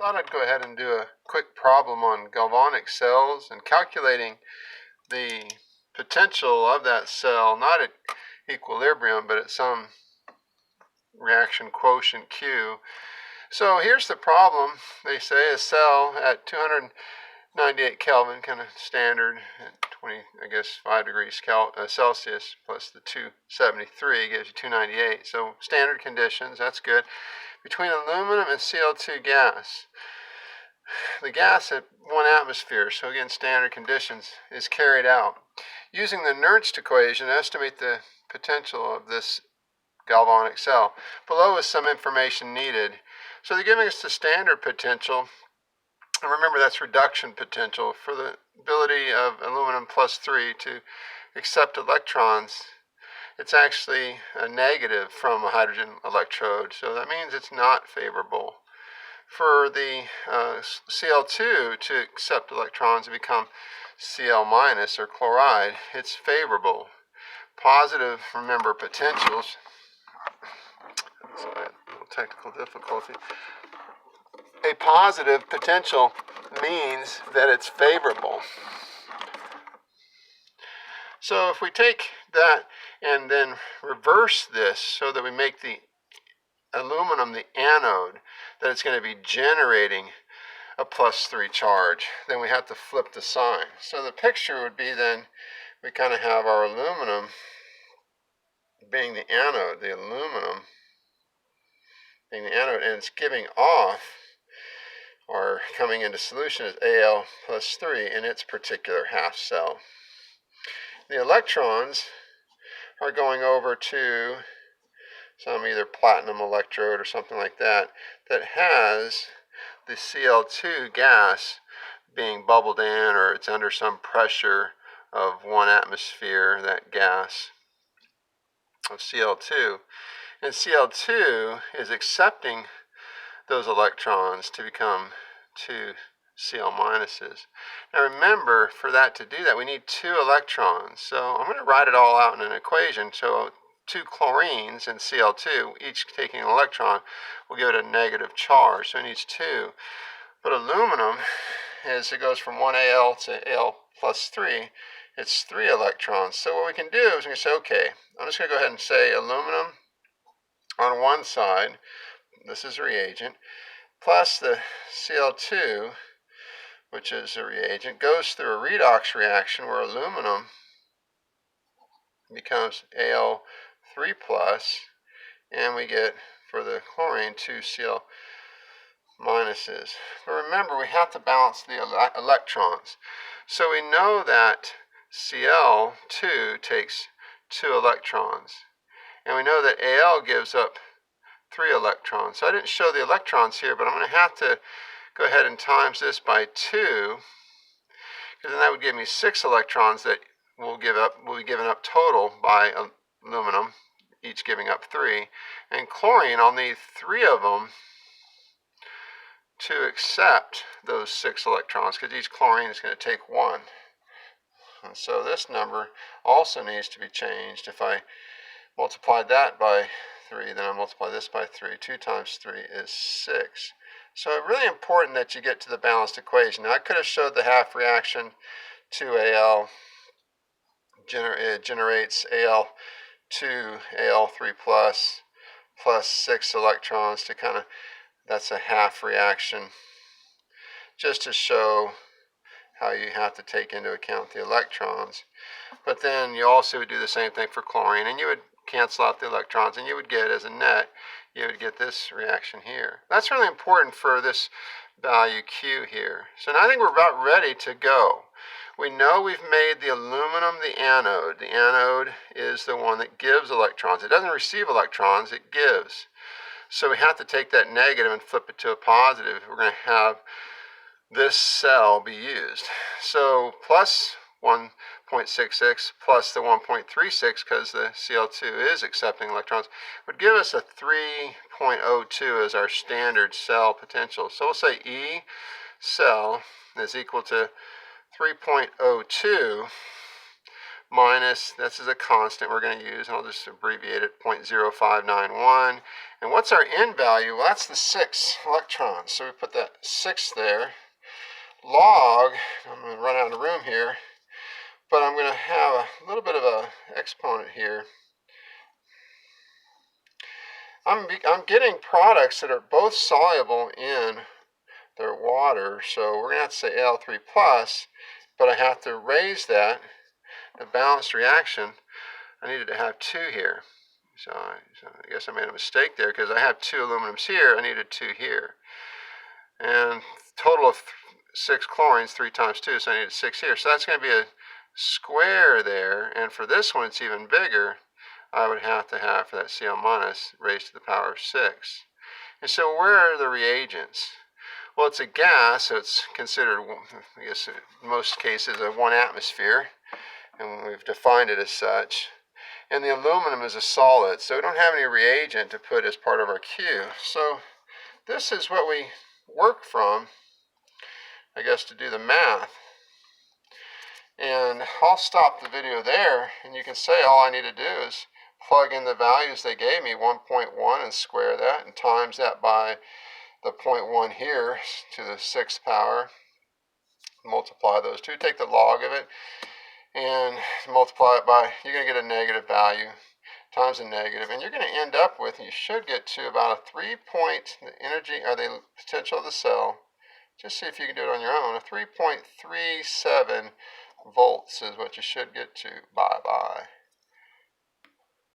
Thought I'd go ahead and do a quick problem on galvanic cells and calculating the potential of that cell, not at equilibrium, but at some reaction quotient Q. So here's the problem. They say a cell at 298 Kelvin, kind of standard, at 5 degrees Celsius plus the 273 gives you 298. So standard conditions, that's good. Between aluminum and Cl2 gas. The gas at 1 atmosphere, so again standard conditions, is carried out. Using the Nernst equation, estimate the potential of this galvanic cell. Below is some information needed. So they're giving us the standard potential, and remember that's reduction potential for the ability of aluminum plus 3 to accept electrons. It's actually a negative from a hydrogen electrode, so that means it's not favorable. For the Cl2 to accept electrons and become Cl minus or chloride, it's favorable. Positive, remember, potentials. That's a little technical difficulty. A positive potential means that it's favorable. So if we take that and then reverse this so that we make the aluminum the anode, that it's going to be generating a plus 3 charge, then we have to flip the sign. So the picture would be then we kind of have our aluminum being the anode, the aluminum being the anode, and it's giving off or coming into solution as Al plus 3 in its particular half cell. The electrons are going over to some either platinum electrode or something like that that has the Cl2 gas being bubbled in, or it's under some pressure of 1 atmosphere, that gas of Cl2. And Cl2 is accepting those electrons to become 2 Cl minuses. Now remember, for that to do that, we need 2 electrons. So I'm going to write it all out in an equation. So 2 chlorines and Cl2, each taking an electron, will give it a negative charge. So it needs 2. But aluminum, as it goes from 1 Al to Al plus 3, it's 3 electrons. So what we can do is we can say, okay, I'm just going to go ahead and say aluminum on one side, this is a reagent, plus the Cl2, which is a reagent, goes through a redox reaction where aluminum becomes Al3 plus, and we get, for the chlorine, 2 Cl minuses. But remember, we have to balance the electrons. So we know that Cl2 takes 2 electrons, and we know that Al gives up 3 electrons. So I didn't show the electrons here, but I'm going to have to go ahead and times this by 2, because then that would give me 6 electrons that will be given up total by aluminum, each giving up 3. And chlorine, I'll need 3 of them to accept those 6 electrons, because each chlorine is going to take 1. And so this number also needs to be changed. If I multiplied that by 3, then I multiply this by 3. 2 times 3 is 6. So it's really important that you get to the balanced equation. Now I could have showed the half reaction. 2Al generates Al2, Al3 plus 6 electrons to kind of, that's a half reaction, just to show how you have to take into account the electrons. But then you also would do the same thing for chlorine, and you would cancel out the electrons, and you would get, as a net, you would get this reaction here. That's really important for this value Q here. So now I think we're about ready to go. We know we've made the aluminum the anode. The anode is the one that gives electrons. It doesn't receive electrons, it gives. So we have to take that negative and flip it to a positive if we're going to have this cell be used. So plus 1.66 plus the 1.36, because the Cl2 is accepting electrons, would give us a 3.02 as our standard cell potential. So we'll say E cell is equal to 3.02 minus, this is a constant we're going to use, and I'll just abbreviate it, 0.0591. And what's our N value? Well, that's the 6 electrons. So we put that 6 there. Log, I'm going to run out of room here, but I'm going to have a little bit of a exponent here. I'm getting products that are both soluble in their water, so we're going to have to say Al3+, but I have to raise that. The balanced reaction, I needed to have 2 here. So I guess I made a mistake there because I have 2 aluminums here, I needed 2 here. And total of 6 chlorines, 3 times 2, so I needed 6 here. So that's going to be a square there, and for this one it's even bigger. I would have to have, for that Cl minus, raised to the power of 6. And so where are the reagents? Well, it's a gas, so it's considered, I guess in most cases, a 1 atmosphere, and we've defined it as such. And the aluminum is a solid, so we don't have any reagent to put as part of our Q. So this is what we work from, I guess, to do the math. And I'll stop the video there, and you can say all I need to do is plug in the values they gave me, 1.1, and square that, and times that by the 0.1 here to the 6th power. Multiply those two, take the log of it, and multiply it by, you're going to get a negative value times a negative, and you're going to end up with, you should get to about a 3-point, the energy, or the potential of the cell, just see if you can do it on your own, a 3.37 volts is what you should get to. Bye-bye.